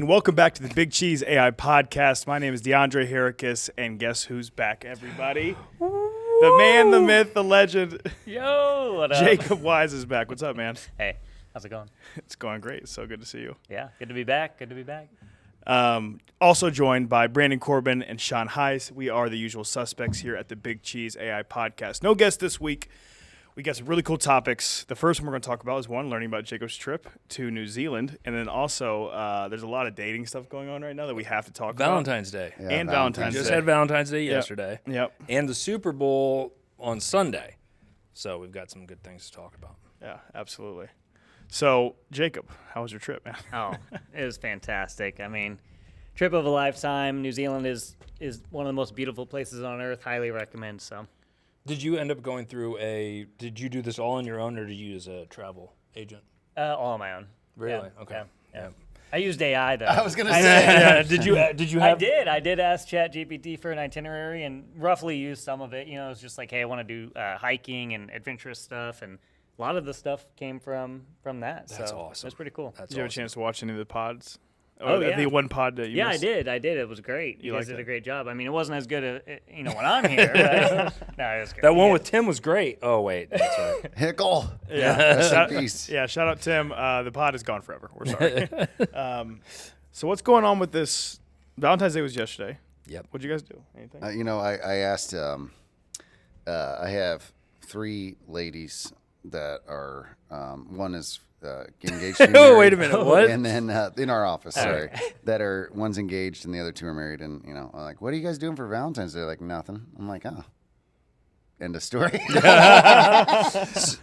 And welcome back to the Big Cheese AI podcast. My name is DeAndre Hericus, and guess who's back, everybody? The man, the myth, the legend. Yo, what up? Jacob Wise is back. What's up, man? Hey, how's it going? It's going great. It's so good to see you. Yeah, good to be back. Also joined by Brandon Corbin and Sean Heiss. We are the usual suspects here at the Big Cheese AI podcast. No guest this week. We got some really cool topics. The first one we're going to talk about is learning about Jacob's trip to New Zealand. And then also, there's a lot of dating stuff going on right now that we have to talk Valentine's Day. Yeah, and Valentine's Day. Just had Valentine's Day yesterday. Yep. And the Super Bowl on Sunday. So we've got some good things to talk about. Yeah, absolutely. So, Jacob, how was your trip, man? Oh, it was fantastic. I mean, trip of a lifetime. New Zealand is one of the most beautiful places on earth. Highly recommend. So, did you end up going through did you do this all on your own or did you use a travel agent? all on my own. Really? Yeah, Okay. Yeah. I used AI though. I was gonna say. Did you have? I did ask ChatGPT for an itinerary and roughly used some of it. You know, it's just like, hey, I want to do hiking and adventurous stuff, and a lot of the stuff came from that. That's so awesome. That's pretty cool. Did you have a chance to watch any of the pods? Oh, yeah. The one pod that you missed? I did. It was great. You guys liked did it? a great job. I mean, it wasn't as good, when I'm here. But, no, it was great. That one with Tim was great. Oh wait, that's right. Hickle. Yeah. Rest in peace. Yeah, shout out Tim. The pod is gone forever. We're sorry. So what's going on with this? Valentine's Day was yesterday. Yep. What'd you guys do? Anything? I asked. I have 3 ladies that are. One is engaged. To be Oh, married, wait a minute, what? And then in our office, that are one's engaged and the other 2 are married. And I'm like, what are you guys doing for Valentine's Day? They're like, nothing. I'm like, oh. End of story.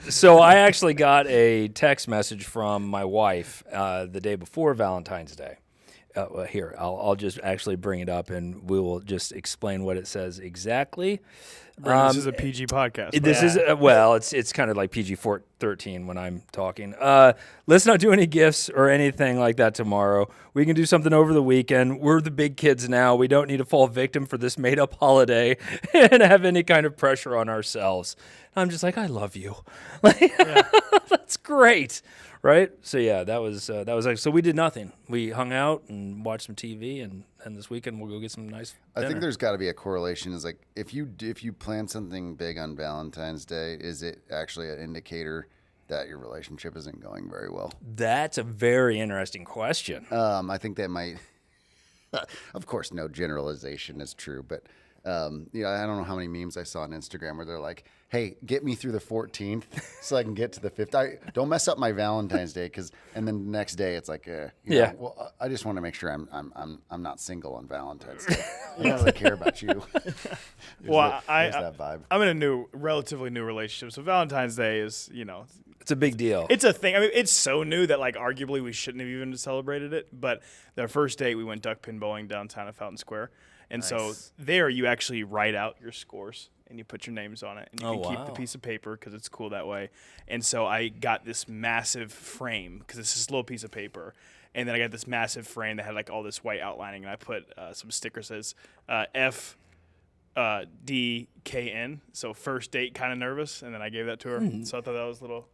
So I actually got a text message from my wife the day before Valentine's Day. Here, I'll just actually bring it up and we will just explain what it says exactly. This is a PG podcast. This is it's kind of like PG-13 when I'm talking. Let's not do any gifts or anything like that tomorrow. We can do something over the weekend. We're the big kids now. We don't need to fall victim for this made-up holiday and have any kind of pressure on ourselves. I'm just like, I love you. That's great, right? So yeah, that was like, so we did nothing. We hung out and watched some TV, and this weekend we'll go get some nice dinner. I think there's got to be a correlation. Is like if you plan something big on Valentine's Day, is it actually an indicator that your relationship isn't going very well? That's a very interesting question. I think that might. Of course, no generalization is true, but I don't know how many memes I saw on Instagram where they're like, "Hey, get me through the 14th so I can get to the 5th. Don't mess up my Valentine's Day, and then the next day it's like, well, I just want to make sure I'm not single on Valentine's Day. I don't really care about you." Well, there's that vibe. I'm in a relatively new relationship, so Valentine's Day is, It's a big deal. it's a thing. I mean, it's so new that, like, arguably we shouldn't have even celebrated it. But the first date, we went duck pin bowling downtown at Fountain Square. And so there you actually write out your scores and you put your names on it. And you can keep the piece of paper because it's cool that way. And so I got this massive frame because it's this little piece of paper. And then I got this massive frame that had, like, all this white outlining. And I put some stickers that says FDKN. So first date, kind of nervous. And then I gave that to her. So I thought that was a little...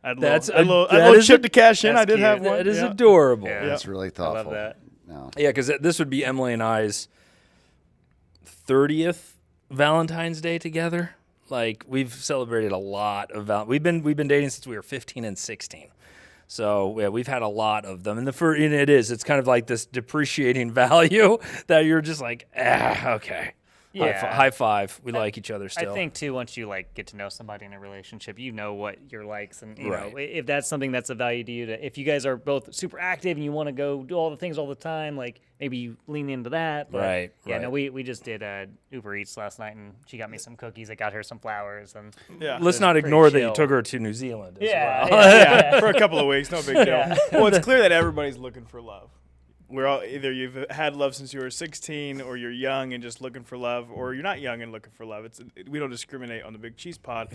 I had a little chip to cash in. I did have one. That is adorable. Yeah. That's really thoughtful. I love that. No. Yeah, because this would be Emily and I's 30th Valentine's Day together. Like, we've celebrated a lot of we've been dating since we were 15 and 16. So yeah, we've had a lot of them. And it's kind of like this depreciating value that you're just like, okay. Yeah. High five. We like each other still. I think too, once you get to know somebody in a relationship, you know what your likes, and you Right. know if that's something that's of value to you. If you guys are both super active and you want to go do all the things all the time, like maybe you lean into that. But Right, Yeah. right. No, we just did Uber Eats last night, and she got me some cookies. I got her some flowers, and Yeah. Let's not pretty ignore that you chill. took her to New Zealand as Yeah, well. Yeah, for a couple of weeks, no big deal. Well, it's clear that everybody's looking for love. We're all either you've had love since you were 16, or you're young and just looking for love, or you're not young and looking for love. We don't discriminate on the Big Cheese Pod,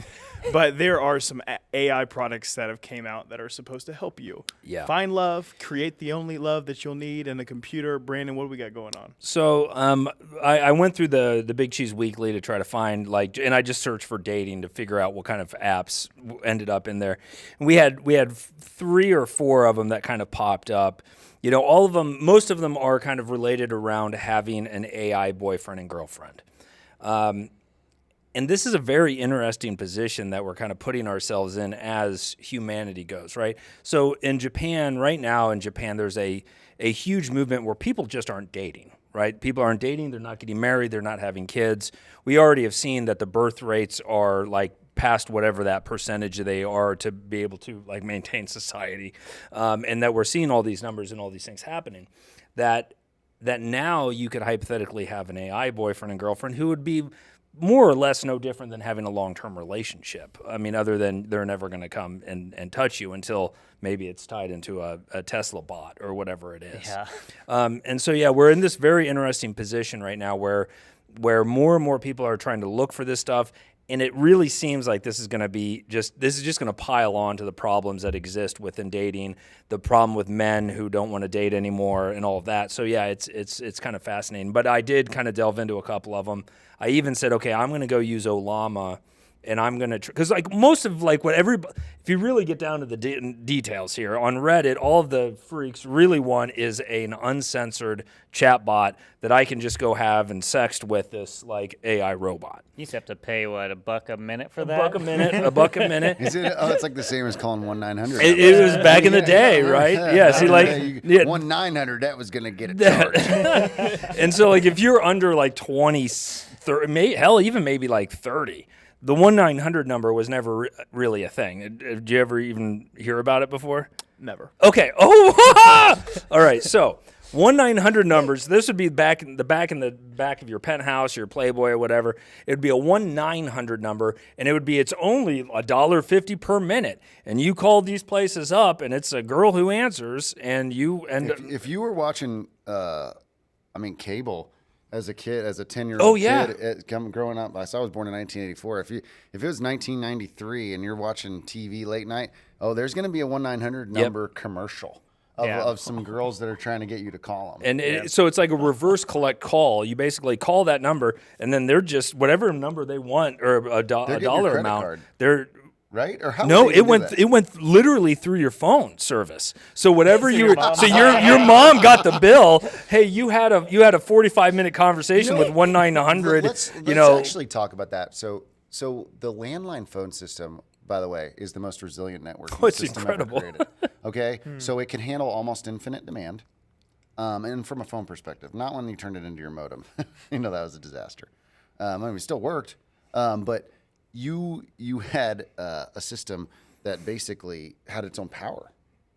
but there are some AI products that have came out that are supposed to help you find love, create the only love that you'll need in a computer. Brandon, what do we got going on? So I went through the Big Cheese Weekly to try to find and I just searched for dating to figure out what kind of apps ended up in there. And we had 3 or 4 of them that kind of popped up. all of them, most of them are kind of related around having an AI boyfriend and girlfriend. And this is a very interesting position that we're kind of putting ourselves in as humanity goes, right? So in Japan, right now in Japan, there's a huge movement where people just aren't dating, right? People aren't dating, they're not getting married, they're not having kids. We already have seen that the birth rates are like past whatever that percentage they are to be able to like maintain society, and that we're seeing all these numbers and all these things happening, that now you could hypothetically have an AI boyfriend and girlfriend who would be more or less no different than having a long-term relationship. I mean, other than they're never going to come and touch you until maybe it's tied into a Tesla bot or whatever it is. Yeah. And so, yeah, we're in this very interesting position right now where more and more people are trying to look for this stuff. And it really seems like this is just going to pile on to the problems that exist within dating, the problem with men who don't want to date anymore and all of that. So yeah, it's kind of fascinating. But I did kind of delve into a couple of them. I even said, okay, I'm going to go use Olama, and I'm going to, because like most of like what everybody, if you really get down to the details here, on Reddit, all of the freaks really want is an uncensored chatbot that I can just go have and sext with this like AI robot. You used to have to pay, what, $1 a minute for A that? buck a minute. Is it? Oh, it's like the same as calling 1-900. It was back in the day, right? Yeah, see, like, yeah. 1-900, that was gonna get a charge. And so, like, if you're under like 20, 30, hell, even maybe like 30, the 1-900 number was never really a thing. Did you ever even hear about it before? Never. Okay. Oh, all right. So 1-900 numbers. This would be back in the back of your penthouse, your Playboy, or whatever. It would be a 1-900 number, and it's only $1.50 per minute. And you call these places up, and it's a girl who answers, and If you were watching, cable as a kid, as a 10-year-old Oh, yeah. kid, growing up, I was born in 1984. If it was 1993 and you're watching TV late night, there's going to be a 1-900 number commercial of some girls that are trying to get you to call them. And so it's like a reverse collect call. You basically call that number, and then they're just whatever number they want or a dollar amount. Card. They're right? Or how? No, it went literally through your phone service. So whatever your mom got the bill. Hey, you had a 45-minute conversation with 1-900. Let's actually talk about that. So the landline phone system, by the way, is the most resilient network it's system incredible. ever created. Okay, so it can handle almost infinite demand, and from a phone perspective, not when you turned it into your modem. That was a disaster. It still worked, but you had a system that basically had its own power.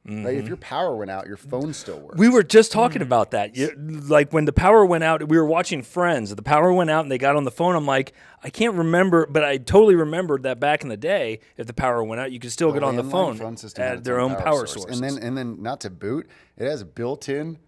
Mm-hmm. Right? If your power went out, your phone still works. We were just talking about that. Like when the power went out, we were watching Friends. The power went out and they got on the phone. I'm like, I can't remember, but I totally remembered that back in the day, if the power went out, you could still get on the phone system at their own power source. And then not to boot, it has a built-in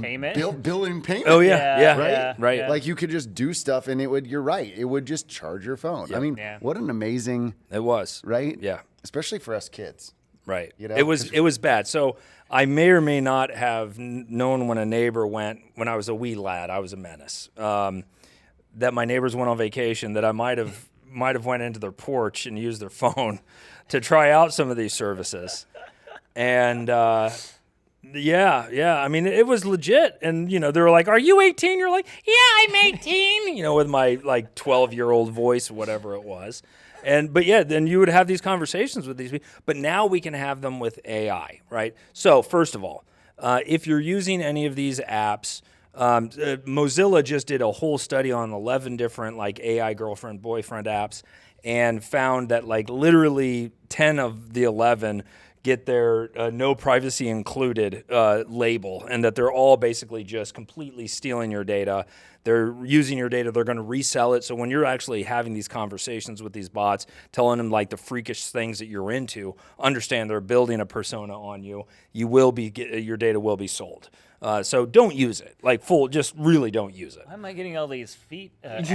payment? billing payment. Oh yeah, Yeah, right. yeah. Like you could just do stuff and you're right. It would just charge your phone. Yep. I mean, what an amazing. It was. Right? Yeah. Especially for us kids. Right. It was bad. So I may or may not have known when a neighbor went, when I was a wee lad, I was a menace, that my neighbors went on vacation, that I might have went into their porch and used their phone to try out some of these services. And yeah. I mean, it was legit. And, they were like, "Are you 18?" You're like, "Yeah, I'm 18," with my like 12-year-old voice, whatever it was. But yeah, then you would have these conversations with these people. But now we can have them with AI, right? So first of all, if you're using any of these apps, Mozilla just did a whole study on 11 different like AI girlfriend, boyfriend apps and found that like literally 10 of the 11 get their no privacy included label, and that they're all basically just completely stealing your data. They're using your data. They're going to resell it. So when you're actually having these conversations with these bots, telling them like the freakish things that you're into, understand they're building a persona on you. Your data will be sold. So don't use it. Just really don't use it. Why am I getting all these feet ads?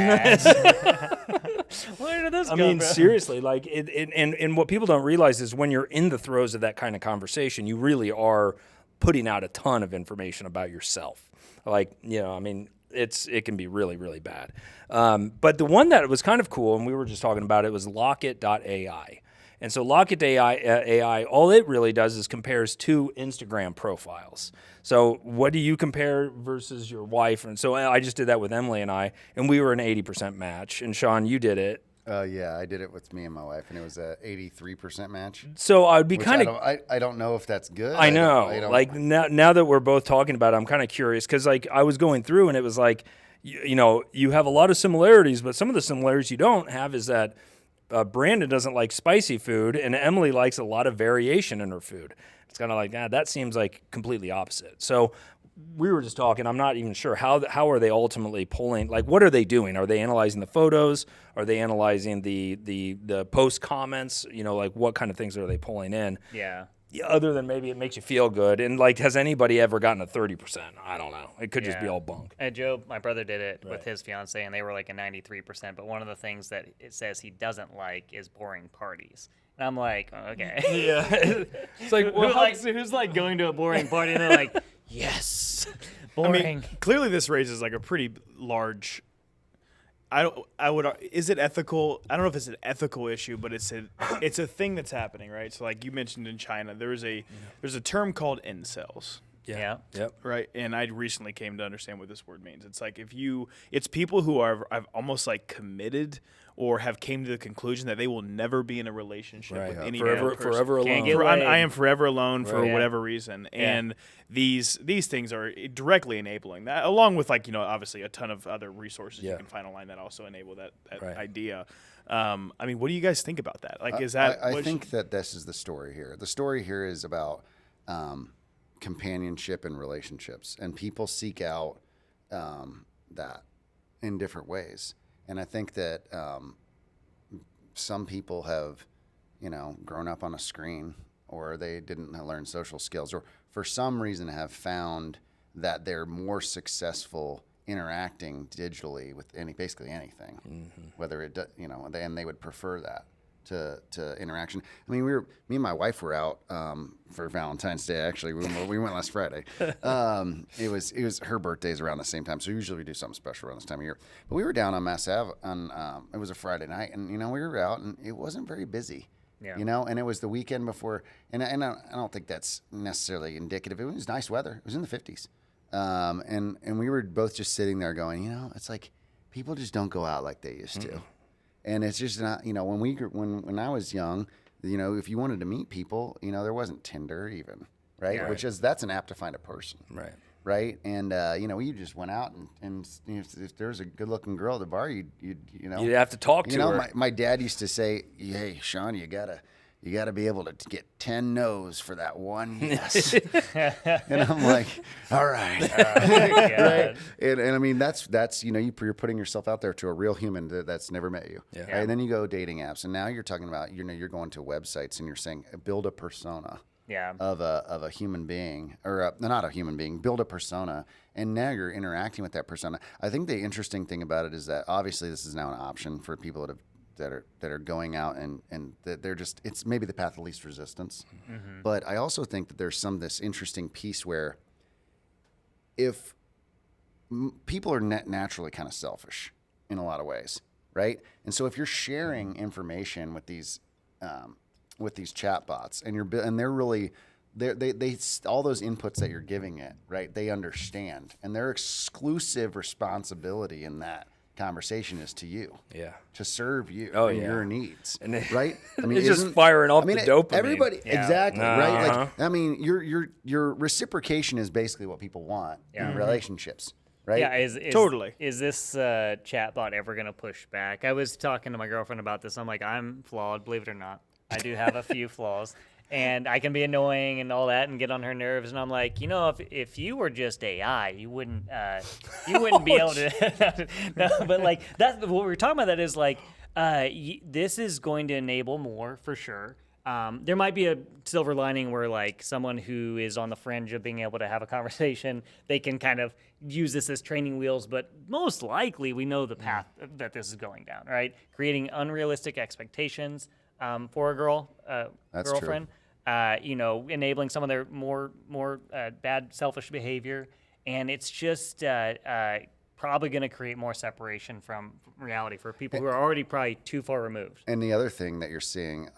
Where did this go from? Seriously, and what people don't realize is when you're in the throes of that kind of conversation, you really are putting out a ton of information about yourself. It can be really, really bad. But the one that was kind of cool, and we were just talking about it, was Lockit.ai. And so Locket AI, all it really does is compares two Instagram profiles. So what do you compare versus your wife? And so I just did that with Emily and I, and we were an 80% match. And Sean, you did it. Yeah, I did it with me and my wife, and it was a 83% match. So I would be Which kind of. I don't know if that's good. I know. I don't, like now that we're both talking about it, I'm kind of curious because like I was going through and it was like, you know, you have a lot of similarities, but some of the similarities you don't have is that Brandon doesn't like spicy food and Emily likes a lot of variation in her food. It's kind of like, that seems like completely opposite. So we were just talking. I'm not even sure how are they ultimately pulling. Like, what are they doing? Are they analyzing the photos? Are they analyzing the post comments? You know, like what kind of things are they pulling in? Yeah. Other than maybe it makes you feel good. And like, has anybody ever gotten a 30%? I don't know. It could just be all bunk. Joe, my brother, did it with his fiance, and they were like a 93%. But one of the things that it says he doesn't like is boring parties. And I'm like, okay. Yeah. It's like, well, who's like going to a boring party and they're like, yes, boring. I mean, clearly this raises like a pretty large. Is it ethical? I don't know if it's an ethical issue, but it's a thing that's happening, right? So like you mentioned in China, there's a term called incels. Yeah. Yep. Right. And I recently came to understand what this word means. It's like it's people who I've almost like committed or have came to the conclusion that they will never be in a relationship with any male person. Forever alone. I am forever alone for whatever reason. Yeah. And these things are directly enabling that, along with like, you know, obviously a ton of other resources you can find online that also enable that idea. I mean, what do you guys think about that? Like, is that? I think that this is the story here. The story here is about companionship and relationships, and people seek out that in different ways. And I think that some people have, you know, grown up on a screen, or they didn't learn social skills, or for some reason have found that they're more successful interacting digitally with basically anything, whether it, you know, and they would prefer that to interaction. I mean, me and my wife were out for Valentine's Day. Actually, we went last Friday. It was her birthday's around the same time, so usually we do something special around this time of year. But we were down on Mass Ave it was a Friday night, and you know, we were out, and it wasn't very busy. Yeah. You know, and it was the weekend before, and I don't think that's necessarily indicative. It was nice weather. It was in the 50s, and we were both just sitting there going, you know, it's like people just don't go out like they used to. And it's just not, you know, when I was young, you know, if you wanted to meet people, you know, there wasn't Tinder even, right? Yeah. That's an app to find a person, Right. And you know, you just went out and if there was a good-looking girl at the bar, you know, You'd have to talk to her. My dad used to say, "Hey, Sean, you gotta be able to get 10 no's for that one yes." And I'm like, all right. Right? And I mean, that's you know, you're putting yourself out there to a real human that's never met you. Yeah. Right? And then you go dating apps, and now you're talking about, you know, you're going to websites and you're saying build a persona. Yeah. Of a human being, or not a human being, build a persona, and now you're interacting with that persona. I think the interesting thing about it is that obviously this is now an option for people that are going out and that they're just, it's maybe the path of least resistance. But I also think that there's this interesting piece where if people are naturally kind of selfish in a lot of ways, right? And so if you're sharing information with these chatbots, and they're really, they all those inputs that you're giving it, right? They understand, and their exclusive responsibility in that conversation is to you, to serve you and your needs, right? I mean, it's just firing off the dopamine. Everybody, exactly, right? Like, I mean, your reciprocation is basically what people want in relationships. Right? Yeah, Totally. Is this chatbot ever going to push back? I was talking to my girlfriend about this. I'm like, I'm flawed, believe it or not. I do have a few flaws, and I can be annoying and all that and get on her nerves. And I'm like, you know, if you were just AI, you wouldn't be able to. No, but like that's what we're talking about. That is like, this is going to enable more for sure. There might be a silver lining where like someone who is on the fringe of being able to have a conversation, they can kind of use this as training wheels, but most likely we know the path that this is going down, right? Creating unrealistic expectations for a girlfriend, you know, enabling some of their more bad selfish behavior. And it's just probably going to create more separation from reality for people who are already probably too far removed. And the other thing that you're seeing,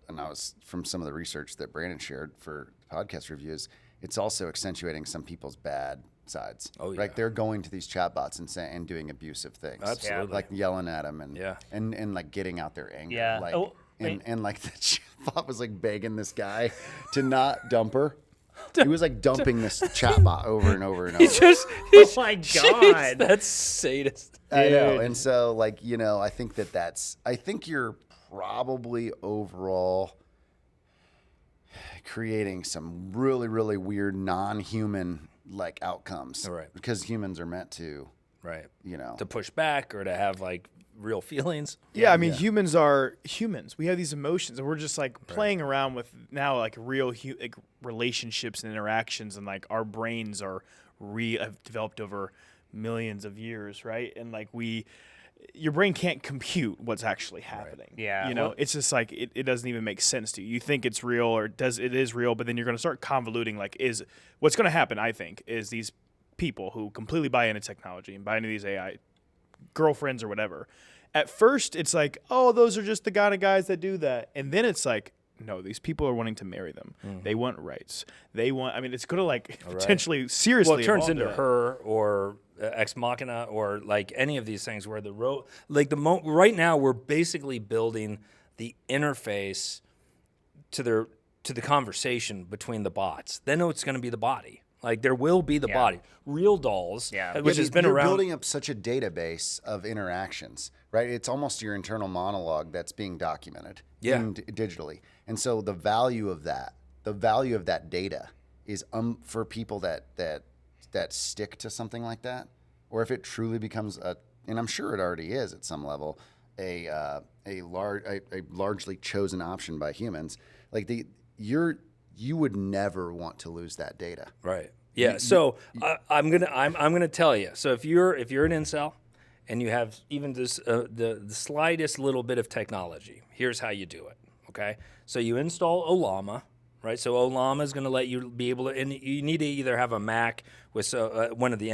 and I was from some of the research that Brandon shared for podcast reviews, it's also accentuating some people's bad sides. Oh, yeah. Right? They're going to these chatbots and doing abusive things. Absolutely. Like yelling at them and like getting out their anger. Yeah. Like, Oh, and like the chatbot was like begging this guy to not dump her. He was like dumping this chatbot over and over and over. Oh my God. That's sadist. I know. And so, like, you know, I think I think you're probably overall creating some really, really weird non-human like outcomes. Right. Because humans are meant to, Right. you know. To push back or to have like real feelings. Yeah, I mean, humans are humans. We have these emotions, and we're just like playing around with now like real like relationships and interactions, and like our brains are have developed over millions of years, right? And like your brain can't compute what's actually happening. Yeah. You know, it's just like it doesn't even make sense to you. You think it's real or it is real, but then you're going to start convoluting like what's going to happen, I think, is these people who completely buy into technology and buy into these AI girlfriends or whatever. At first, it's like, oh, those are just the kind of guys that do that. And then it's like, no, these people are wanting to marry them. They want rights. I mean, it's going to like potentially seriously. Well, it turns evolve into to that. her or Ex Machina or like any of these things where right now we're basically building the interface to the conversation between the bots. Then it's going to be the body. Like there will be the body. Real dolls, which has been you're around. building up such a database of interactions, right? It's almost your internal monologue that's being documented digitally. And so the value of that data is for people that stick to something like that, or if it truly becomes and I'm sure it already is at some level, a largely chosen option by humans. Like you would never want to lose that data. Right. Yeah. So I'm gonna tell you. So if you're an incel and you have even this the slightest little bit of technology, here's how you do it. Okay. So you install Olama, right? So Olama is going to let you be able to, and you need to either have a Mac with one of the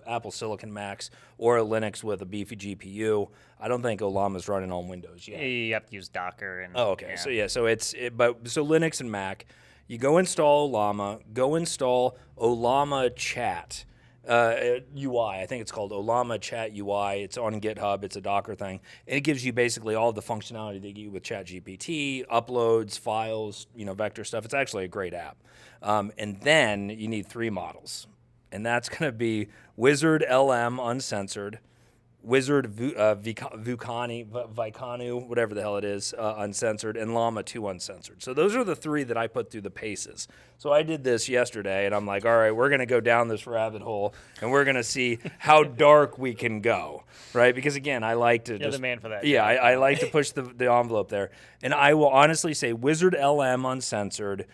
Apple Silicon Macs or a Linux with a beefy GPU. I don't think Olama's running on Windows yet. You have to use Docker. And, Oh, okay. So so Linux and Mac, you go install Olama, go install Olama Chat UI. I think it's called Olama Chat UI. It's on GitHub. It's a Docker thing. And it gives you basically all the functionality they give you with ChatGPT, uploads, files, vector stuff. It's actually a great app. And then you need 3 models. And that's going to be Wizard LM uncensored, Wizard Vicanu, whatever the hell it is, uncensored, and Llama 2 uncensored. So those are the 3 that I put through the paces. So I did this yesterday, and I'm like, all right, we're going to go down this rabbit hole, and we're going to see how dark we can go, right? Because, again, I like to You're the man for that. Yeah, I like to push the envelope there. And I will honestly say Wizard LM uncensored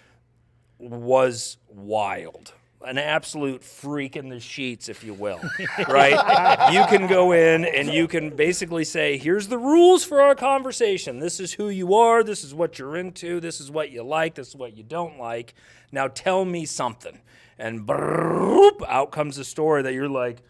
was wild. An absolute freak in the sheets, if you will, right? You can go in and you can basically say, here's the rules for our conversation. This is who you are. This is what you're into. This is what you like. This is what you don't like. Now tell me something. And out comes a story that you're like,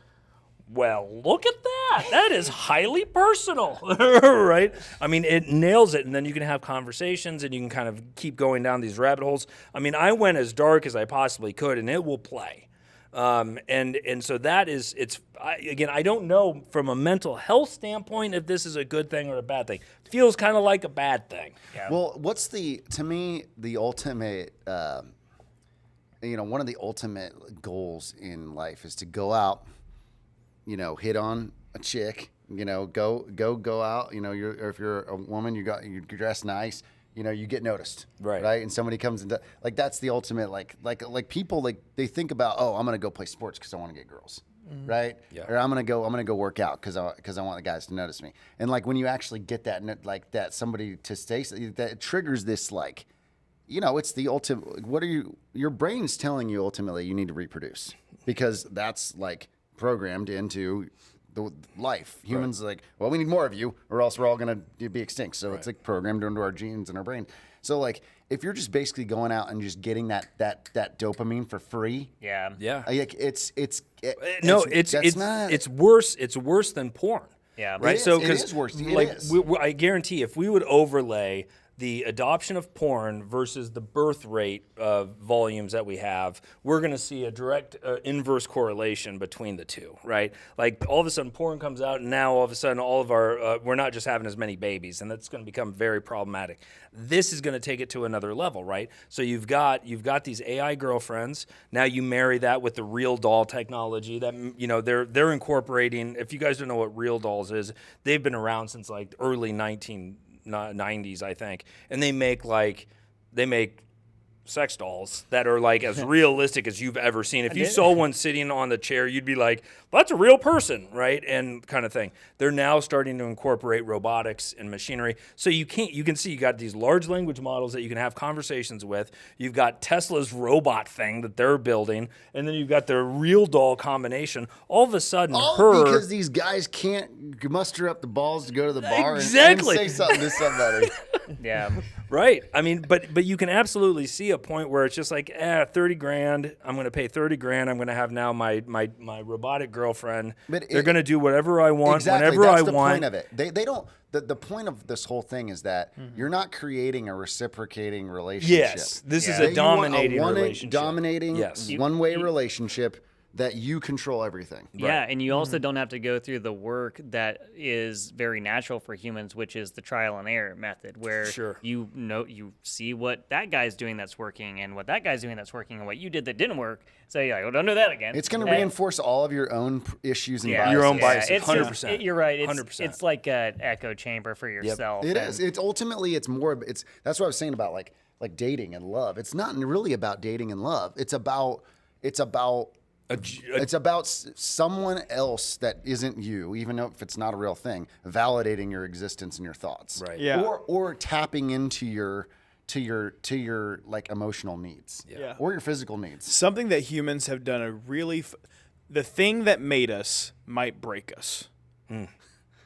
well, look at that. That is highly personal, right? I mean, it nails it, and then you can have conversations, and you can kind of keep going down these rabbit holes. I mean, I went as dark as I possibly could, and it will play. And so that is, I don't know from a mental health standpoint if this is a good thing or a bad thing. Feels kind of like a bad thing. Yeah. Well, to me, the ultimate, one of the ultimate goals in life is to go out, hit on a chick, go out, or if you're a woman, you dress nice, you get noticed. Right. And somebody comes and that's the ultimate, like people, like they think about, oh, I'm going to go play sports cause I want to get girls. Mm-hmm. Right. Yeah. Or I'm going to go work out cause I want the guys to notice me. And like, when you actually get that somebody to stay, that triggers this, it's the ultimate, your brain's telling you ultimately you need to reproduce because that's like programmed into the life. Humans like, well, we need more of you or else we're all going to be extinct. So it's like programmed into our genes and our brain. So like if you're just basically going out and just getting that dopamine for free. Yeah. Yeah. Like it's worse than porn. Yeah. Right. It is worse. I guarantee if we would overlay the adoption of porn versus the birth rate volumes that we have, we're going to see a direct inverse correlation between the two, right? Like all of a sudden porn comes out, and now all of a sudden all of our we're not just having as many babies, and that's going to become very problematic. This is going to take it to another level, right? So you've got these AI girlfriends. Now you marry that with the real doll technology that they're incorporating. If you guys don't know what real dolls is, they've been around since like early 1990s, I think, and they make sex dolls that are like as realistic as you've ever seen. If you saw one sitting on the chair, you'd be like, that's a real person, right? And kind of thing. They're now starting to incorporate robotics and machinery. So you can see you got these large language models that you can have conversations with. You've got Tesla's robot thing that they're building, and then you've got the real doll combination. All of a sudden, because these guys can't muster up the balls to go to the bar and say something to somebody. Yeah. Right. I mean, but you can absolutely see a point where it's just like, $30,000. I'm going to pay $30,000. I'm going to have now my robotic girlfriend. They're going to do whatever I want, whenever I want. That's the point of it. They don't. The point of this whole thing is that you're not creating a reciprocating relationship. Yes, this is a dominating relationship. Dominating, one-way relationship that you control everything. Yeah, and you also don't have to go through the work that is very natural for humans, which is the trial and error method, where you see what that guy's doing that's working and what that guy's doing that's working and what you did that didn't work. So you're like, well, don't do that again. It's going to reinforce all of your own issues and biases. Your own biases, it's 100%. You're right. 100%. It's like an echo chamber for yourself. It is. It's ultimately, that's what I was saying about like dating and love. It's not really about dating and love. It's about someone else that isn't you, even if it's not a real thing, validating your existence and your thoughts, right? Yeah. Or tapping into your like emotional needs, or your physical needs. Something that humans have done the thing that made us might break us.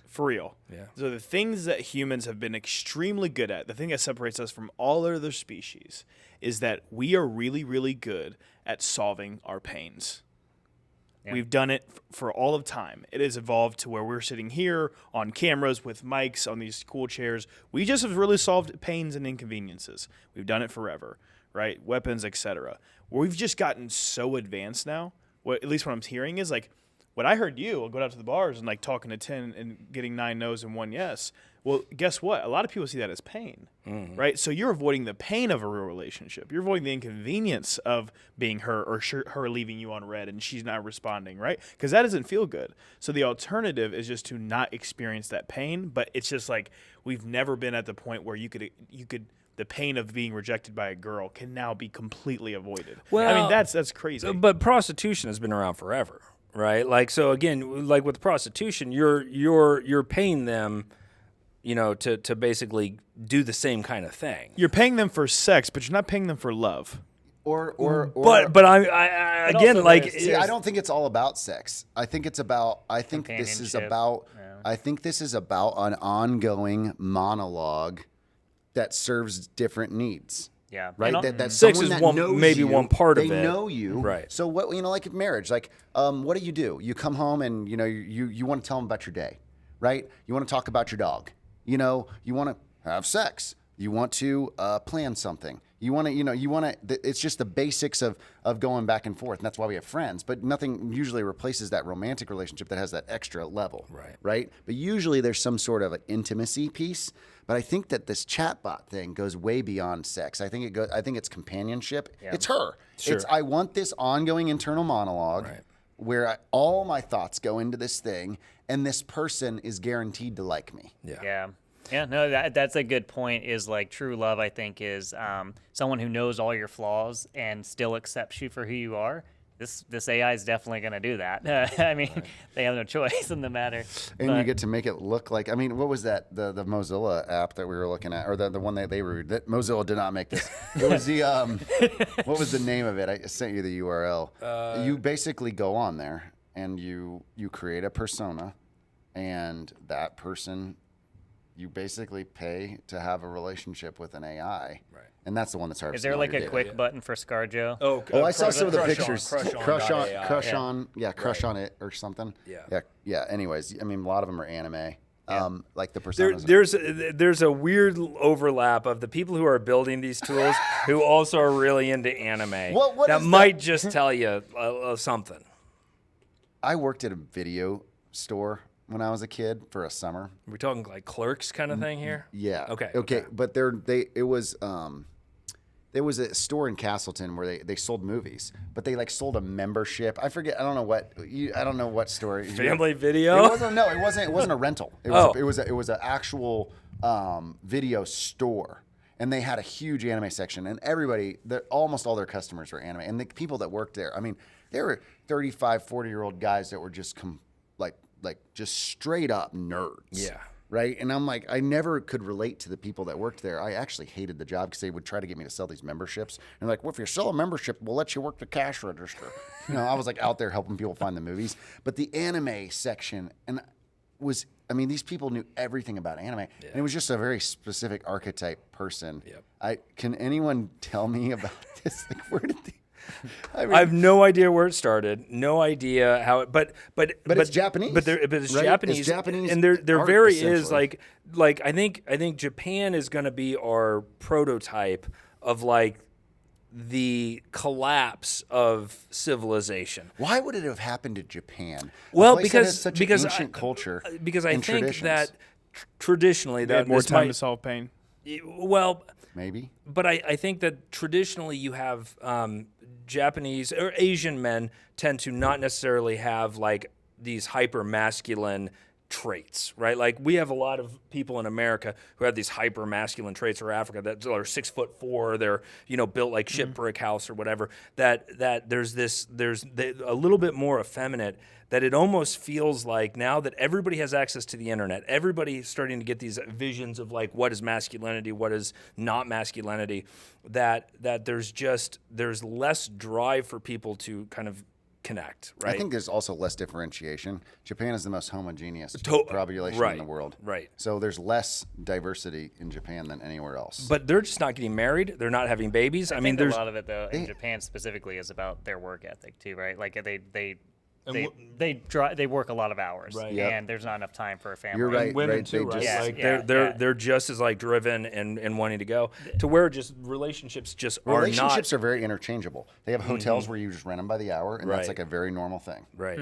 For real. Yeah. So the things that humans have been extremely good at, the thing that separates us from all other species, is that we are really, really good at solving our pains. Yeah. We've done it for all of time. It has evolved to where we're sitting here on cameras with mics on these cool chairs. We just have really solved pains and inconveniences. We've done it forever, right? Weapons, etc. We've just gotten so advanced now. At least what I'm hearing is like, when I heard you going out to the bars and like talking to 10 and getting 9 no's and 1 yes. Well, guess what? A lot of people see that as pain, right? So you're avoiding the pain of a real relationship. You're avoiding the inconvenience of being her or her leaving you on red and she's not responding, right? Because that doesn't feel good. So the alternative is just to not experience that pain. But it's just like we've never been at the point where you could the pain of being rejected by a girl can now be completely avoided. Well, I mean that's crazy. But prostitution has been around forever, right? Like so again, like with prostitution, you're paying them, to basically do the same kind of thing. You're paying them for sex, but you're not paying them for love. But I again, like, I don't think it's all about sex. I think this is about an ongoing monologue that serves different needs. Yeah, right. That sex is that one part of it. They know you, right? So what like marriage, like what do? You come home and you want to tell them about your day, right? You want to talk about your dog. You want to have sex. You want to plan something. You want to. It's just the basics of going back and forth, and that's why we have friends. But nothing usually replaces that romantic relationship that has that extra level, right? But usually there's some sort of an intimacy piece. But I think that this chatbot thing goes way beyond sex. I think it's companionship. Yeah. It's her. Sure. I want this ongoing internal monologue where all my thoughts go into this thing, and this person is guaranteed to like me. Yeah. Yeah, no, that's a good point. Is like true love, I think, is someone who knows all your flaws and still accepts you for who you are. This AI is definitely going to do that. I mean, they have no choice in the matter. And you get to make it look like, what was that? The Mozilla app that we were looking at, or the one that they reviewed? That Mozilla did not make this. It was the, what was the name of it? I sent you the URL. You basically go on there and you create a persona, and that person, you basically pay to have a relationship with an AI. Right. And that's the one that's hard. Is there like a quick button for ScarJo? Oh, I saw some of the pictures. Crush AI. on it or something. Yeah. Anyways, a lot of them are anime. like the personas. There's a weird overlap of the people who are building these tools who also are really into anime. What that is might just tell you something. I worked at a video store when I was a kid for a summer. Are we talking like Clerks kind of thing here? Yeah. Okay. But it was there was a store in Castleton where they sold movies, but they like sold a membership. I forget. I don't know what store. Family Video. It wasn't. No, it wasn't. It wasn't a rental. It was. It was an actual video store, and they had a huge anime section. And almost all their customers were anime, and the people that worked there. I mean, there were 35, 40-year-old guys that were just just straight up nerds. Yeah. Right. And I'm like, I never could relate to the people that worked there. I actually hated the job because they would try to get me to sell these memberships. And like, well, if you sell a membership, we'll let you work the cash register. I was like out there helping people find the movies. But the anime section these people knew everything about anime. Yeah. And it was just a very specific archetype person. Yep. Can anyone tell me about this? Like, where did they? I have no idea where it started. No idea how it, but it's Japanese. But it's right? Japanese. It's Japanese. And there art, very is like I think Japan is going to be our prototype of like the collapse of civilization. Why would it have happened to Japan? Well, because ancient culture. Because I think traditions. that traditionally They had more time to solve pain. Well, maybe. But I think that traditionally you have Japanese or Asian men tend to not necessarily have like these hyper masculine traits, right? Like we have a lot of people in America who have these hyper masculine traits, or Africa that are 6'4", they're built like shit brick house or whatever. That there's a little bit more effeminate. That it almost feels like now that everybody has access to the internet, everybody's starting to get these visions of like what is masculinity, what is not masculinity, that there's less drive for people to kind of connect, right? I think there's also less differentiation. Japan is the most homogeneous population in the world. Right. So there's less diversity in Japan than anywhere else. But they're just not getting married. They're not having babies. I mean, think there's a lot of it though in Japan specifically is about their work ethic too, right? Like they work a lot of hours, Right. And there's not enough time for a family. You're right. And women right. too, They right? just- They're just as like driven and wanting to go to where just relationships just are Relationships not are very interchangeable. They have hotels where you just rent them by the hour, and that's Right. like a very normal thing. right.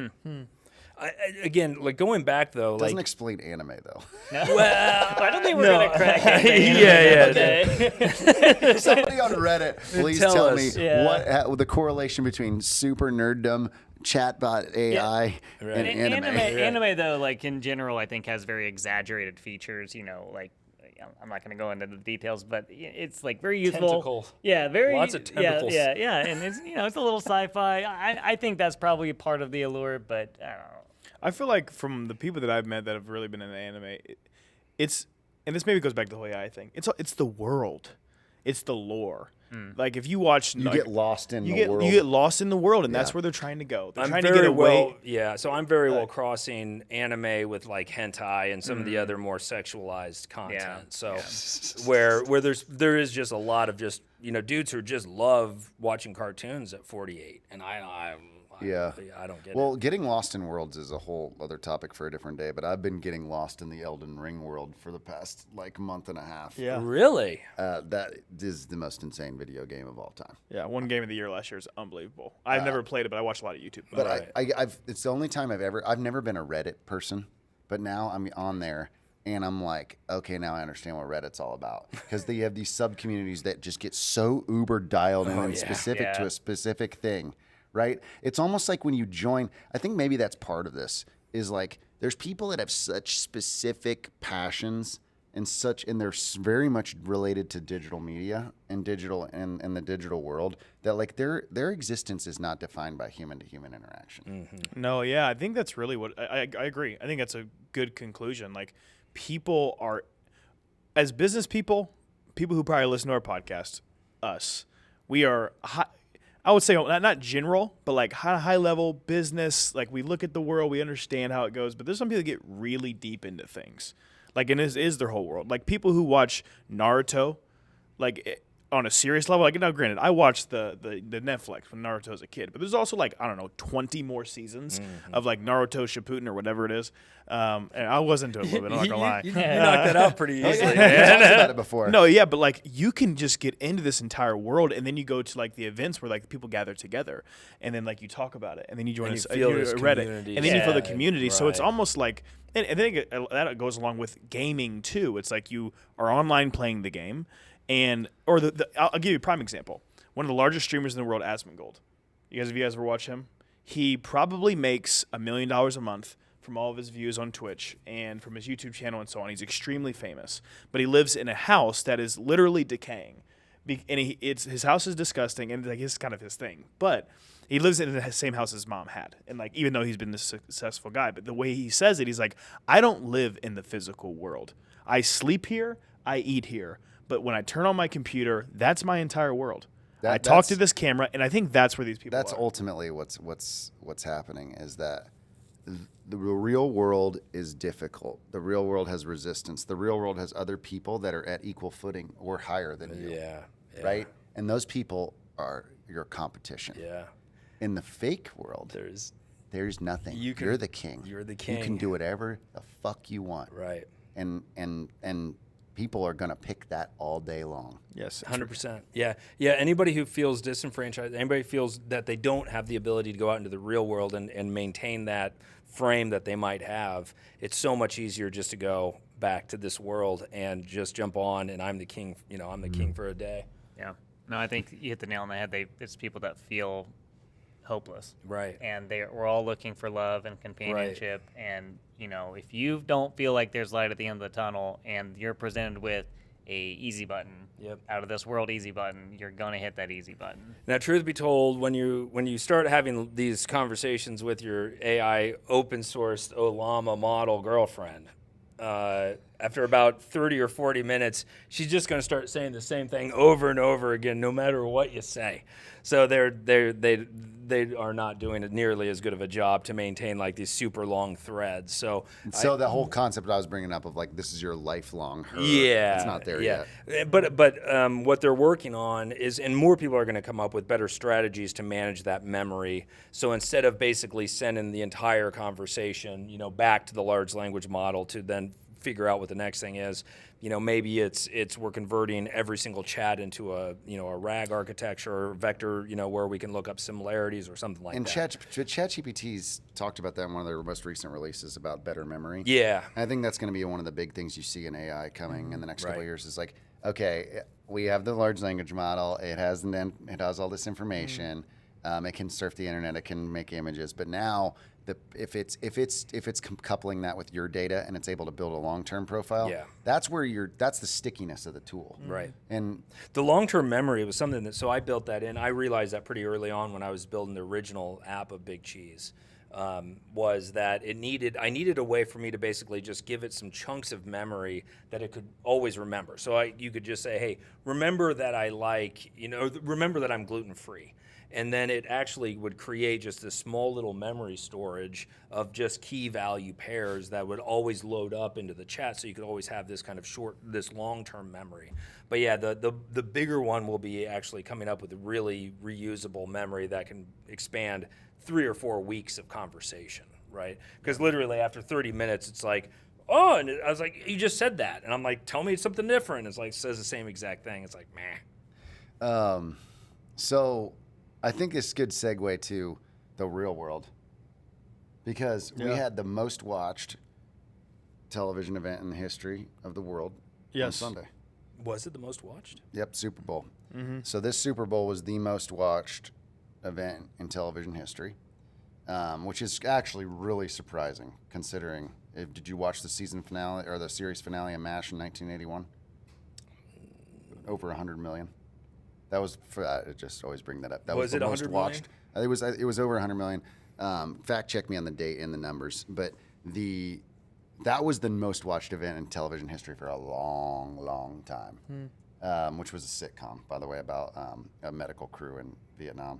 Again, like going back though, Doesn't like explain anime though. Well, I don't think we're gonna crack into anime, Yeah. okay? Somebody on Reddit, please Tell tell us. me Yeah. what the correlation between super nerddom, chatbot AI, and anime. Anime though, like in general, I think has very exaggerated features. Like I'm not going to go into the details, but it's like very youthful. Tentacles. Yeah, very Lots of tentacles. Yeah, and it's it's a little sci-fi. I think that's probably part of the allure, but I don't know. I feel like from the people that I've met that have really been in anime, it's and this maybe goes back to the whole AI thing. It's the world, it's the lore. Like if you watch, You get lost in the world. You get lost in the world, and that's Yeah. where they're trying to go. They're I'm trying to very get away. well, yeah. So I'm very well crossing anime with like hentai and some of the other more sexualized content. So where there is just a lot of just dudes who just love watching cartoons at 48, and I don't get Well, it. getting lost in worlds is a whole other topic for a different day, but I've been getting lost in the Elden Ring world for the past month and a half. Yeah. Really? That is the most insane video game of all time. Yeah, one game of the year last year is unbelievable. I've never played it, but I watched a lot of YouTube. But I've it's the only time I've never been a Reddit person, but now I'm on there and I'm like, okay, now I understand what Reddit's all about, because they have these sub communities that just get so uber dialed in and specific to a specific thing. Right? It's almost like when you join, I think maybe that's part of this, is like there's people that have such specific passions and they're very much related to digital media and digital and the digital world, that like their existence is not defined by human to human interaction. No, yeah, I think that's really what I agree. I think that's a good conclusion. Like people are, as business people who probably listen to our podcast, we are I would say not general, but like high level business. Like we look at the world, we understand how it goes. But there's some people that get really deep into things, like and is their whole world. Like people who watch Naruto, like on a serious level, like now, granted, I watched the Netflix when Naruto was a kid, but there's also like I don't know 20 more seasons of like Naruto Shippuden or whatever it is, and I was into it a little bit. I'm not gonna lie. You knocked that out pretty Oh, easily. yeah, we talked about it before. No, yeah, but like you can just get into this entire world, and then you go to like the events where like people gather together, and then like you talk about it, and then you join And you feel this Reddit, community. and then you feel the Yeah, community. So it's right. almost like, and I think that goes along with gaming too. It's like you are online playing the game, and or I'll give you a prime example. One of the largest streamers in the world, Asmongold. Have you guys ever watched him? He probably makes $1 million a month from all of his views on Twitch and from his YouTube channel and so on. He's extremely famous, but he lives in a house that is literally decaying. And his house is disgusting, and like it's kind of his thing. But he lives in the same house his mom had, and like even though he's been this successful guy, but the way he says it, he's like, I don't live in the physical world. I sleep here, I eat here, but when I turn on my computer, that's my entire world. I talk to this camera, and I think that's where these people That's are. ultimately what's happening is that the real world is difficult. The real world has resistance. The real world has other people that are at equal footing or higher than you. Yeah. Right? And those people are your competition. Yeah. In the fake world, there's nothing. You're the king. You're the king. You can do whatever the fuck you want. Right. And people are gonna pick that all day long. Yes, 100%. Yeah. Yeah. Anybody who feels disenfranchised, anybody feels that they don't have the ability to go out into the real world and maintain that frame that they might have, it's so much easier just to go back to this world and just jump on and I'm the king, I'm the king for a day. Yeah. No, I think you hit the nail on the head. It's people that feel hopeless. Right. And we're all looking for love and companionship. Right. And, if you don't feel like there's light at the end of the tunnel and you're presented with a easy button, out of this world easy button, you're going to hit that easy button. Now, truth be told, when you start having these conversations with your AI open sourced Olama model girlfriend, after about 30 or 40 minutes, she's just going to start saying the same thing over and over again, no matter what you say. So they are not doing it nearly as good of a job to maintain like these super long threads. So the whole concept I was bringing up of like this is your lifelong her, it's not there yet. But what they're working on is, and more people are going to come up with better strategies to manage that memory. So instead of basically sending the entire conversation, back to the large language model to then figure out what the next thing is, maybe it's we're converting every single chat into a RAG architecture or vector, where we can look up similarities or something like that. And ChatGPT's talked about that in one of their most recent releases about better memory. Yeah. And I think that's going to be one of the big things you see in AI coming in the next couple of years is like, okay, we have the large language model. It has all this information. It can surf the internet. It can make images. But now, if it's coupling that with your data and it's able to build a long-term profile, that's the stickiness of the tool. Right. And the long-term memory was something that, so I built that in. I realized that pretty early on when I was building the original app of BigCheese, was that I needed a way for me to basically just give it some chunks of memory that it could always remember. So you could just say, hey, remember that remember that I'm gluten-free. And then it actually would create just this small little memory storage of just key value pairs that would always load up into the chat, so you could always have this kind of this long-term memory. But yeah, the bigger one will be actually coming up with a really reusable memory that can expand 3 or 4 weeks of conversation, right? Because literally after 30 minutes, it's like, oh, and I was like, you just said that. And I'm like, tell me something different. It's like, says the same exact thing. It's like, meh. So I think it's a good segue to the real world because we had the most watched television event in the history of the world on Sunday. Was it the most watched? Yep, Super Bowl. So this Super Bowl was the most watched event in television history, which is actually really surprising considering. Did you watch the season finale or the series finale of MASH in 1981? Over 100 million. That was for just always bring that up. That was the most watched. It was over 100 million. Fact check me on the date and the numbers, but that was the most watched event in television history for a long, long time, which was a sitcom, by the way, about a medical crew in Vietnam.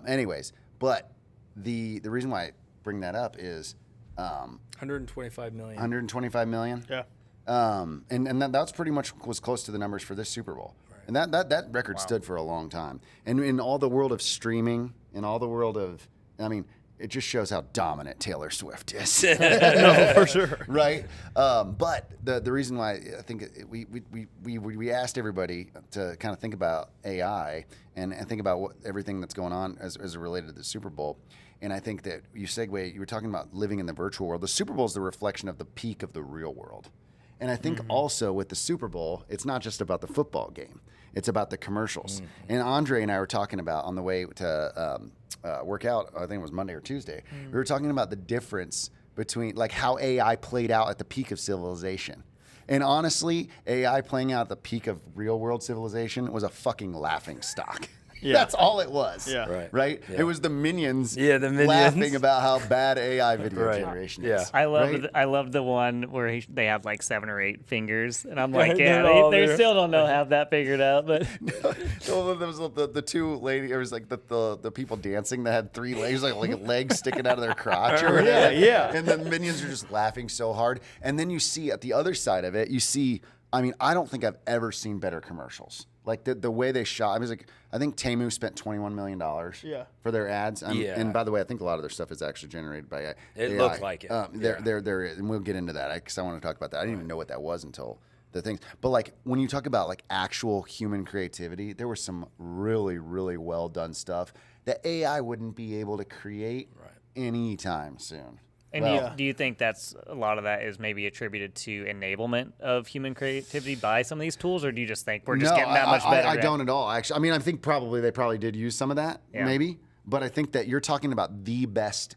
Anyways, but the reason why I bring that up is 125 million. 125 million. Yeah. And that's pretty much was close to the numbers for this Super Bowl. And that record stood for a long time. And in all the world of streaming, in all the world of, I mean, it just shows how dominant Taylor Swift is. No, for sure. Right? But the reason why I think we asked everybody to kind of think about AI and think about everything that's going on as related to the Super Bowl. And I think that you were talking about living in the virtual world. The Super Bowl is the reflection of the peak of the real world. And I think also with the Super Bowl, it's not just about the football game. It's about the commercials. And Andre and I were talking about on the way to work out, I think it was Monday or Tuesday, we were talking about the difference between like how AI played out at the peak of civilization. And honestly, AI playing out at the peak of real world civilization was a fucking laughing stock. Yeah. That's all it was. Yeah. Right? Yeah. It was the minions, Yeah, the minions. laughing about how bad AI video Right. generation Yeah. is. I loved Right? I loved the one where they have like 7 or 8 fingers, and I'm like, They're yeah, all they there. still don't know have that figured out. But So there was the two ladies, it was like the people dancing that had 3 legs, like legs sticking out of their crotch or whatever. Yeah. And the minions are just laughing so hard. And then you see at the other side of it, I mean, I don't think I've ever seen better commercials. Like the way they shot, I think Temu spent $21 million for their ads. Yeah. And by the way, I think a lot of their stuff is actually generated by AI. It looked like it. There, and we'll get into that because I want to talk about that. I didn't even know what that was until the things. But like when you talk about like actual human creativity, there was some really, really well done stuff that AI wouldn't be able to create anytime soon. And do you think that's a lot of that is maybe attributed to enablement of human creativity by some of these tools, or do you just think we're just getting that much better? I don't at all. Actually, I mean, I think they probably did use some of that, Yeah. maybe. But I think that you're talking about the best.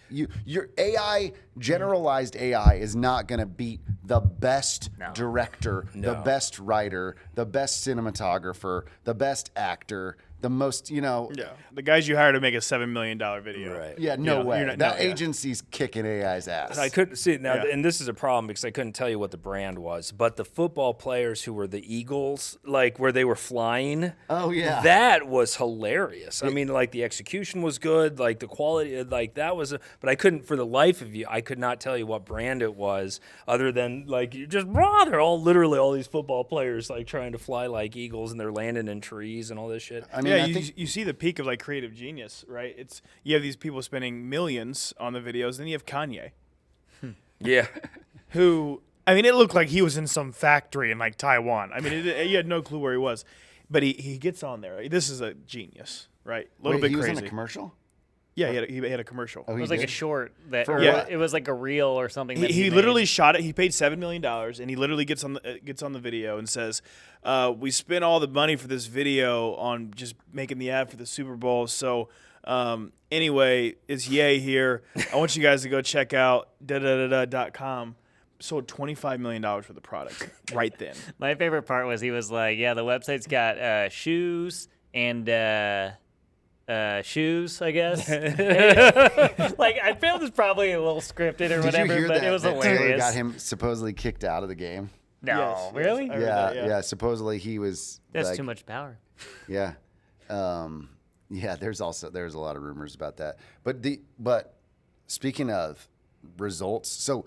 Your AI, generalized AI, is not going to beat the best director, the best writer, the best cinematographer, the best actor, the most, The guys you hire to make a $7 million video. Right. Yeah, no way. not- That no, yeah. agency's kicking AI's ass. I couldn't see now, Yeah. and this is a problem because I couldn't tell you what the brand was. But the football players who were the Eagles, like where they were flying, Oh, yeah. that was hilarious. I mean, like the execution was good, like the quality, like that was. But I couldn't, for the life of you, I could not tell you what brand it was, other than like you just they're all literally all these football players like trying to fly like eagles, and they're landing in trees and all this shit. I mean, Yeah, I you, think you see the peak of like creative genius, right? You have these people spending millions on the videos, then you have Kanye, Yeah. who it looked like he was in some factory in like Taiwan. I mean, you had no clue where he was, but he gets on there. This is a genius, right? A little wait, bit he crazy. was in a commercial? Yeah, he had a commercial. Oh, It he was like did? a short that what? it was like a reel or something. That He made. literally shot it. He paid $7 million, and he literally gets on the video and says, "We spent all the money for this video on just making the ad for the Super Bowl. So anyway, it's Ye here. I want you guys to go check out .com." Sold $25 million for the product right then. My favorite part was he was like, "Yeah, the website's got shoes and." Shoes, I guess. Like I feel it's probably a little scripted or Did whatever, you hear but that? it was that Taylor hilarious. got him supposedly kicked out of the game. No, Yes, really? I heard Yeah, that, yeah. Supposedly he was. That's like, too much power. Yeah, yeah. There's a lot of rumors about that. But speaking of results, so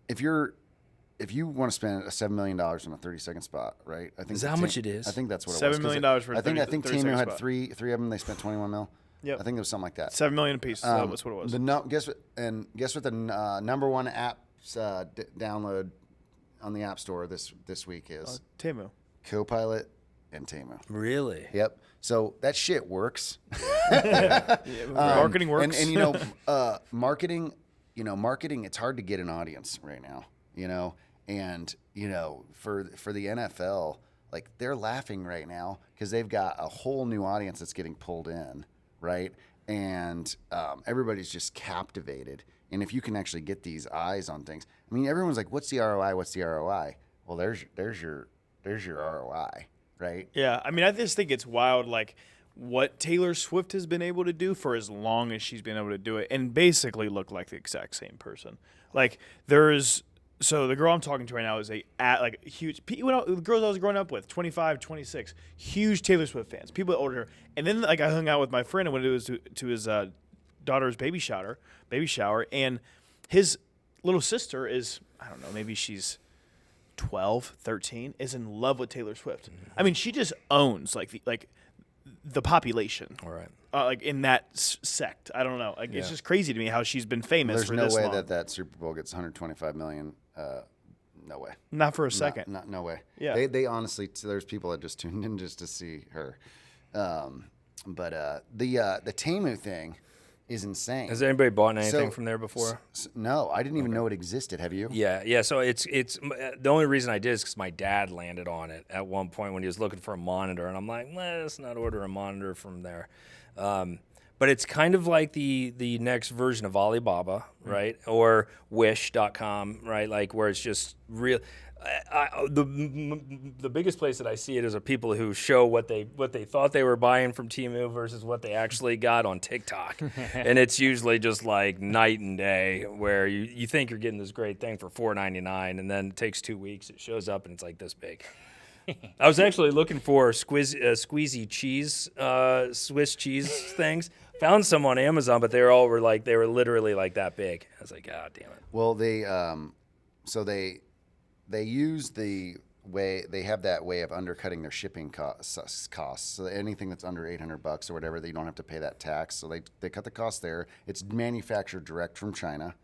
if you want to spend $7 million on a 30-second spot, right? I think Is that how much it is? I think that's what it $7 was. million for a I think 30 Temu second had spot. three of them. They spent 21 mil. Yep. I think it was something like that. $7 million a piece. That was what it was. Guess what the number one app download on the App Store this week is? Temu. Copilot and Temu. Really? Yep. So that shit works. Marketing works. And marketing, it's hard to get an audience right now, and for the NFL, like they're laughing right now because they've got a whole new audience that's getting pulled in, right? And everybody's just captivated. And if you can actually get these eyes on things, I mean, everyone's like, "What's the ROI? What's the ROI?" Well, there's your ROI, right? Yeah, I just think it's wild, like what Taylor Swift has been able to do for as long as she's been able to do it, and basically look like the exact same person. Like so the girl I'm talking to right now is a huge. The girls I was growing up with, 25, 26, huge Taylor Swift fans. People older than her. And then I hung out with my friend and went to his daughter's baby shower, and his little sister is, I don't know, maybe she's 12, 13 is in love with Taylor Swift. I mean, she just owns the population. All right. Like in that sect. I don't know. Like it's just crazy to me how she's been famous There's for no this way long. that Super Bowl gets 125 million. No way. Not for a second. No way. Yeah. They honestly, there's people that just tuned in just to see her. But the Temu thing is insane. Has anybody bought anything from there before? No, I didn't even know it existed. Have you? Yeah. So it's the only reason I did is because my dad landed on it at one point when he was looking for a monitor, and I'm like, let's not order a monitor from there. But it's kind of like the next version of Alibaba, right? Or Wish.com, right? Like where it's just real. The biggest place that I see it is people who show what they thought they were buying from Temu versus what they actually got on TikTok, and it's usually just like night and day. Where you think you're getting this great thing for $4.99, and then it takes 2 weeks. It shows up and it's like this big. I was actually looking for squeezy cheese, Swiss cheese things. Found some on Amazon, but they were literally like that big. I was like, God damn it. Well, they use the way they have that way of undercutting their shipping costs. So anything that's under $800 or whatever, they don't have to pay that tax. So they cut the cost there. It's manufactured direct from China,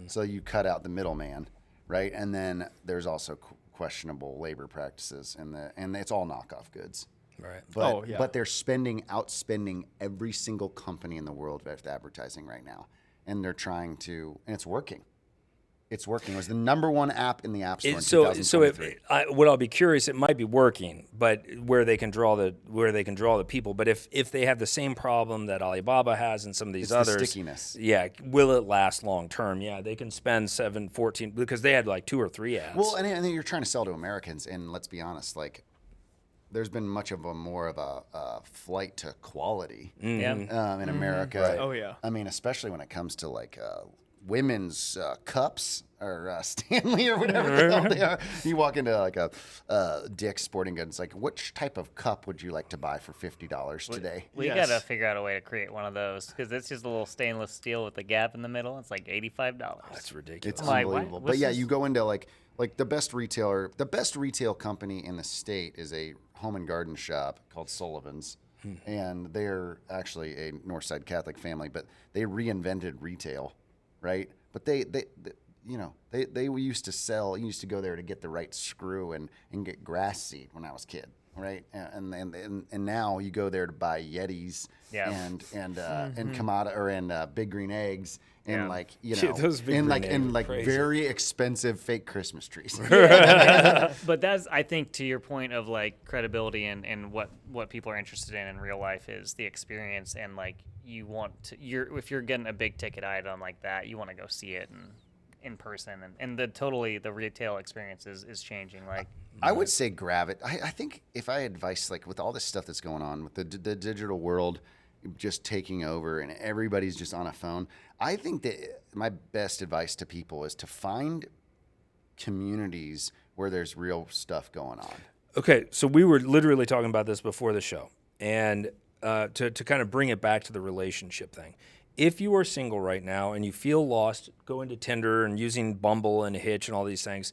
so you cut out the middleman, right? And then there's also questionable labor practices, and it's all knockoff goods. Right. But they're outspending every single company in the world with advertising right now, and they're trying to, and it's working. It's working. It was the number one app in the App Store in 2023. What I'll be curious, it might be working, but where they can draw the people. But if they have the same problem that Alibaba has and some of these others, the stickiness. Yeah, will it last long term? Yeah, they can spend 14 because they had like 2 or 3 ads. Well, and then you're trying to sell to Americans, and let's be honest, like there's been much of more of a flight to quality in America. Right. Oh yeah. I mean, especially when it comes to like women's cups or Stanley or whatever the hell they are. You walk into like a Dick's Sporting Goods, like which type of cup would you like to buy for $50 today? We got to figure out a way to create one of those because it's just a little stainless steel with a gap in the middle. It's like $85. That's ridiculous. It's unbelievable. But yeah, you go into like the best retail company in the state is a home and garden shop called Sullivan's. And they're actually a Northside Catholic family, but they reinvented retail. Right, but they used to sell. You used to go there to get the right screw and get grass seed when I was a kid, right? And now you go there to buy Yetis and Kamada or Big Green Eggs and those Big Green Eggs are crazy. Very expensive fake Christmas trees. But that's, I think, to your point of like credibility and what people are interested in real life is the experience and like. If you're getting a big ticket item like that, you want to go see it in person, and the retail experience is changing. Like I would say grab it. I think if I advise like with all this stuff that's going on with the digital world just taking over and everybody's just on a phone, I think that my best advice to people is to find communities where there's real stuff going on. Okay, so we were literally talking about this before the show, and to kind of bring it back to the relationship thing. If you are single right now and you feel lost, go into Tinder and using Bumble and Hitch and all these things,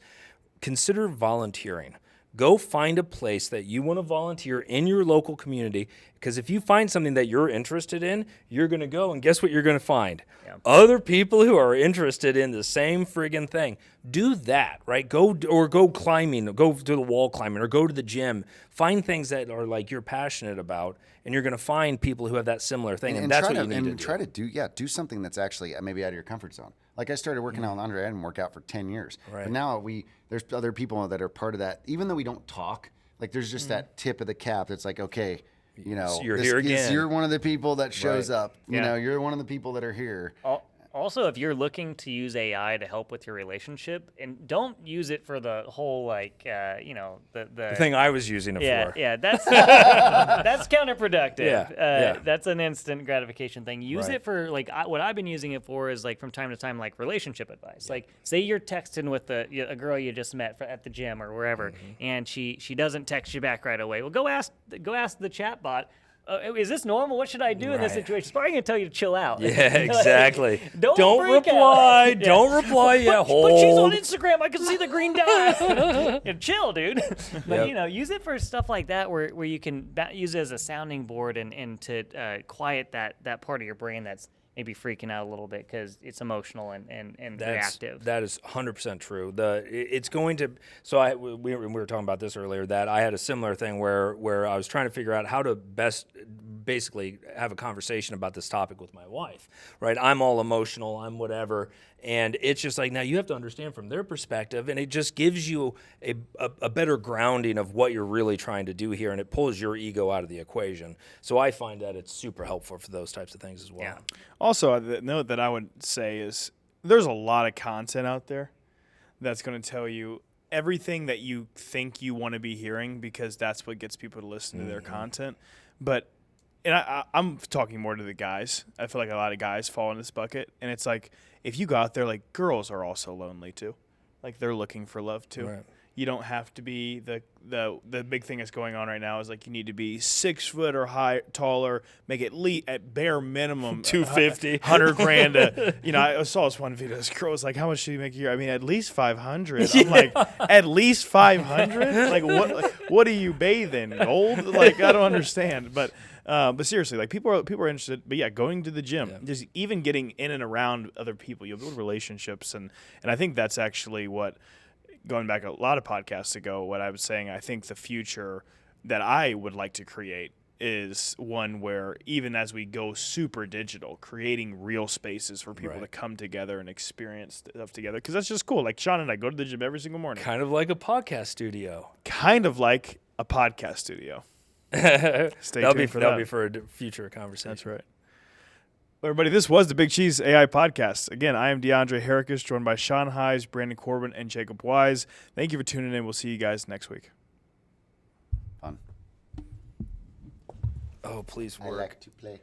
consider volunteering. Go find a place that you want to volunteer in your local community, because if you find something that you're interested in, you're going to go, and guess what you're going to find? Yeah. Other people who are interested in the same friggin' thing. Do that, right? Go climbing, go to the wall climbing, or go to the gym. Find things that are like you're passionate about, and you're going to find people who have that similar thing, and that's what you need to do. And try to do something that's actually maybe out of your comfort zone. Like I started working out in laundry. I didn't work out for 10 years. Right. But now there's other people that are part of that. Even though we don't talk, like there's just that tip of the cap that's like, okay, you're here again. You're one of the people that shows up. You're one of the people that are here. Also, if you're looking to use AI to help with your relationship, and don't use it for the whole the thing I was using it for. Yeah, that's that's counterproductive. That's an instant gratification thing. Use it for what I've been using it for is like from time to time like relationship advice. Like say you're texting with a girl you just met at the gym or wherever, and she doesn't text you back right away. Well, go ask the chat bot. is this normal? What should I do in this Right. situation? It's probably going to tell you to chill out. Yeah, exactly. Don't freak reply. out. Don't reply yet. But she's on Hold. Instagram. I can see the green dot. Yeah, chill, dude. But Yep. use it for stuff like that where you can use it as a sounding board and to quiet that part of your brain that's maybe freaking out a little bit because it's emotional and reactive. That is 100% true. It's going to. So we were talking about this earlier, that I had a similar thing where I was trying to figure out how to best basically have a conversation about this topic with my wife. Right? I'm all emotional. I'm whatever. And it's just like, now you have to understand from their perspective, and it just gives you a better grounding of what you're really trying to do here, and it pulls your ego out of the equation. So I find that it's super helpful for those types of things as well. Yeah. Also, the note that I would say is there's a lot of content out there that's going to tell you everything that you think you want to be hearing because that's what gets people to listen to their content. But I'm talking more to the guys. I feel like a lot of guys fall in this bucket, and it's like if you go out there, like girls are also lonely too, like they're looking for love too. Right. You don't have to be the big thing that's going on right now is like you need to be 6 foot or taller, make at bare minimum 250, 100 grand. I saw this one video. This girl was like, "How much do you make a year?" I mean, at least 500. I'm like, at least 500. Like what do you bathe in? Gold? Like I don't understand. But seriously, like people are interested. But yeah, going to the gym, just even getting in and around other people, you'll build relationships, and I think that's actually what. Going back a lot of podcasts ago, what I was saying, I think the future that I would like to create is one where even as we go super digital, creating real spaces for people to come together and experience stuff together. Because that's just cool. Like Sean and I go to the gym every single morning. Kind of like a podcast studio. Kind of like a podcast studio. Stay tuned for that. That'll be for a future conversation. That's right. Well, everybody, this was the BigCheese AI Podcast. Again, I am DeAndre Herricus, joined by Sean Hayes, Brandon Corbin, and Jacob Wise. Thank you for tuning in. We'll see you guys next week. Fun. Oh, please I work. like to play.